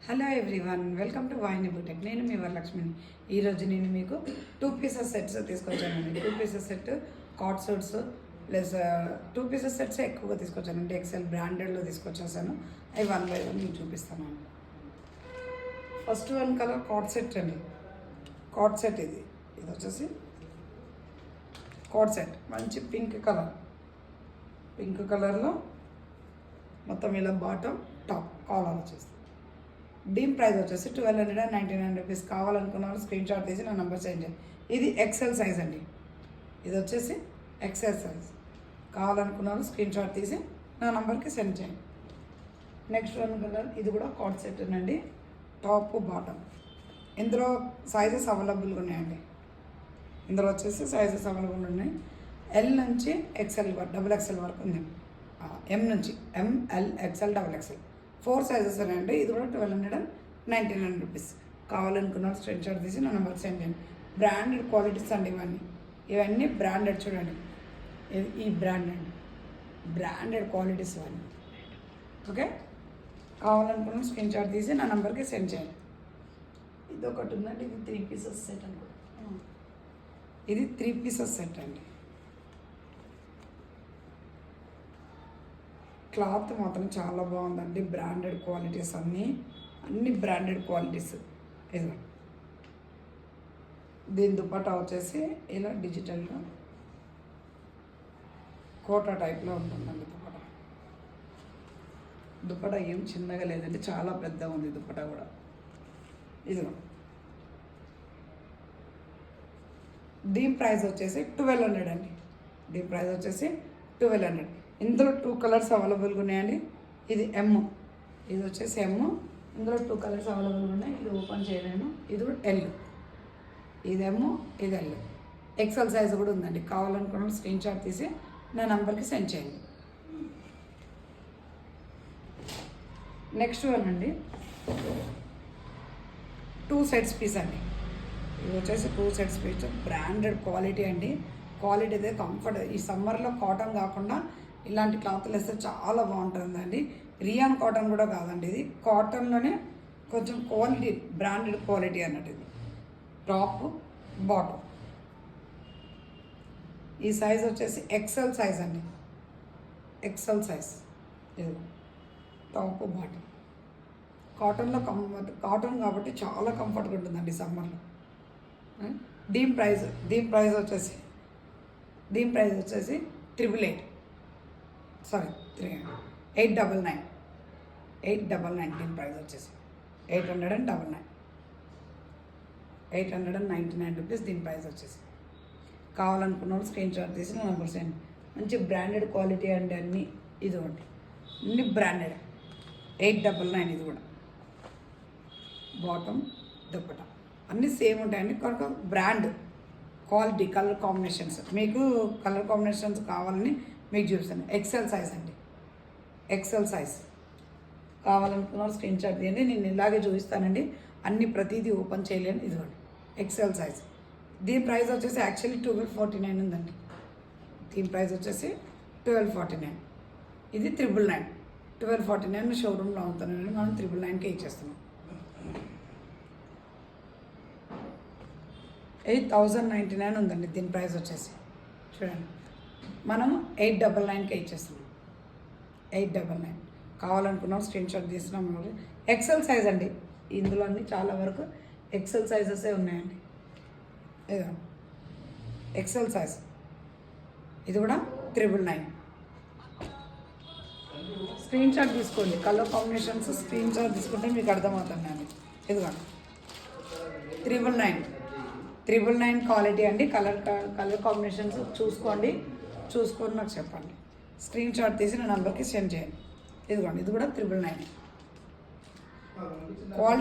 Hello everyone, welcome to వాయిని బుటెక్. నేను మీ వరలక్ష్మిని. ఈరోజు నేను మీకు 2 పీసెస్ సెట్స్ తీసుకొచ్చానండి. 2 పీసెస్ సెట్ కాట్ సూట్స్ ప్లస్ 2 పీసెస్ సెట్స్ ఎక్కువగా తీసుకొచ్చానండి. ఎక్సెల్ బ్రాండెడ్లో తీసుకొచ్చేసాను. అవి 1 బై 1 మీకు చూపిస్తాను. ఫస్ట్ వన్ కలర్ కాట్ సెట్ అండి. కాట్ సెట్ ఇది వచ్చేసి కాట్ సెట్ మంచి పింక్ కలర్లో మొత్తం ఇలా బాటమ్ టాప్ కాలర్ వచ్చేస్తుంది. డీమ్ ప్రైస్ వచ్చేసి 1299 రూపీస్. కావాలనుకున్న వాళ్ళు స్క్రీన్ షాట్ తీసి నా నెంబర్ సెండ్ చేయండి. ఇది ఎక్సెల్ సైజ్ అండి. ఇది వచ్చేసి ఎక్సెల్ సైజ్. కావాలనుకున్న వాళ్ళు స్క్రీన్ షాట్ తీసి నా నెంబర్కి సెండ్ చేయండి. నెక్స్ట్ వన్ కలర్ ఇది కూడా కాట్ సెట్ అండి. టాప్ బాటమ్ ఇందులో సైజెస్ అవైలబుల్గా ఉన్నాయండి. ఇందులో వచ్చేసి సైజెస్ అవైలబుల్ ఉన్నాయి. ఎల్ నుంచి ఎక్సెల్ డబుల్ ఎక్సెల్ వరకు ఉంది. ఎం నుంచి M L XL double XL 4 sizes ఉన్నాయండి. ఇది కూడా 1299 రూపీస్. కావాలనుకున్న స్క్రీన్ షాట్ తీసి నా నెంబర్ సెండ్ చేయండి. బ్రాండెడ్ క్వాలిటీస్ అండి ఇవన్నీ బ్రాండెడ్. చూడండి, ఈ బ్రాండెడ్ క్వాలిటీస్ ఇవన్నీ. ఓకే, కావాలనుకున్న స్క్రీన్ షాట్ తీసి నా నెంబర్కి సెండ్ చేయండి. ఇది ఒకటి ఉందండి. ఇది 3 పీసెస్ సెట్ అండి. ఇది 3 పీసెస్ సెట్ అండి. క్లాత్ మాత్రం చాలా బాగుందండి. బ్రాండెడ్ క్వాలిటీస్ అన్ని బ్రాండెడ్ క్వాలిటీస్. ఇది దీని దుపట్టా వచ్చేసి ఇలా డిజిటల్గా కోటా టైప్లో ఉంటుందండి. దుపట్టా ఏం చిన్నగా లేదండి, చాలా పెద్దగా ఉంది దుపట్టా కూడా. ఇది దీని ప్రైస్ వచ్చేసి 1200 అండి. దీని ప్రైస్ వచ్చేసి 1200. ఇందులో 2 కలర్స్ అవైలబుల్గా ఉన్నాయండి. ఇది ఎమ్, ఇది వచ్చేసి ఎమ్. ఇందులో 2 కలర్స్ అవైలబుల్గా ఉన్నాయి. ఇది ఓపెన్ చేయలేను. ఇది కూడా ఎల్. ఇది ఎమ్, ఇది ఎల్. ఎక్సెల్ సైజ్ కూడా ఉందండి. కావాలనుకున్న స్క్రీన్ షాట్ తీసి నా నెంబర్కి సెండ్ చేయండి. నెక్స్ట్ వన్ అండి, 2 సెట్స్ పీస్ అండి. ఇది వచ్చేసి 2 సెట్స్ పీస్. బ్రాండెడ్ క్వాలిటీ అండి. క్వాలిటీ అయితే కంఫర్ట్. ఈ సమ్మర్లో కాటన్ కాకుండా ఇలాంటి క్లాత్లు వేస్తే చాలా బాగుంటుందండి. రియాన్ కాటన్ కూడా కాదండి, ఇది కాటన్లోనే కొంచెం క్వాలిటీ, బ్రాండెడ్ క్వాలిటీ అన్నట్టు. ఇది టాప్ బాటమ్. ఈ సైజ్ వచ్చేసి ఎక్సెల్ సైజ్ అండి. XL size. ఇది టాప్ బాటమ్. కాటన్లో కాటన్ కాబట్టి చాలా కంఫర్ట్గా ఉంటుందండి సమ్మర్లో. దీని ప్రైస్ వచ్చేసి 888. సారీ 899. దీని ప్రైస్ వచ్చేసి 899 రూపీస్. దీని ప్రైస్ వచ్చేసి కావాలనుకున్న వాళ్ళు స్క్రీన్ షాట్ తీసి నా నెంబర్ సెండ్. మంచి బ్రాండెడ్ క్వాలిటీ అండి అన్నీ. ఇది ఒకటి అన్ని బ్రాండెడ్. 899. ఇది కూడా బాటమ్ దుపట్టా అన్నీ సేమ్ ఉంటాయండి. కనుక బ్రాండ్ క్వాలిటీ. కలర్ కాంబినేషన్స్, మీకు కలర్ కాంబినేషన్స్ కావాలని మీకు చూపిస్తాను. ఎక్సెల్ సైజ్ అండి. XL size. కావాలనుకున్న స్క్రీన్ షాట్ తీయండి. నేను ఇలాగే చూపిస్తానండి. ప్రతిదీ ఓపెన్ చేయలేను. ఇదిగోండి ఎక్సెల్ సైజ్. దీని ప్రైస్ వచ్చేసి యాక్చువల్లీ 1249 ఉందండి. దీని ప్రైస్ వచ్చేసి 1249. ఇది 999. 1249 షోరూమ్లో అవుతానండి. మనం 999కే ఇచ్చేస్తున్నాం. 8099 ఉందండి దీని ప్రైస్ వచ్చేసి. చూడండి, మనం 899కే ఇచ్చేస్తున్నాం. 899. కావాలనుకున్నాం స్క్రీన్ షాట్ తీసినాం. ఎక్సెల్ సైజ్ అండి. ఇందులో అన్ని చాలా వరకు ఎక్సెల్ సైజెసే ఉన్నాయండి. XL size. ఇది కూడా 999. స్క్రీన్ షాట్ తీసుకోండి. కలర్ కాంబినేషన్స్ స్క్రీన్ షాట్ తీసుకుంటే మీకు అర్థమవుతుందండి. ఇదిగో 999 క్వాలిటీ అండి. కలర్ కాంబినేషన్స్ చూసుకొని నాకు చెప్పండి. స్క్రీన్ షాట్ తీసి నా నెంబర్కి సెండ్ చేయండి. ఇదిగోండి, ఇది కూడా 999 క్వాలిటీ.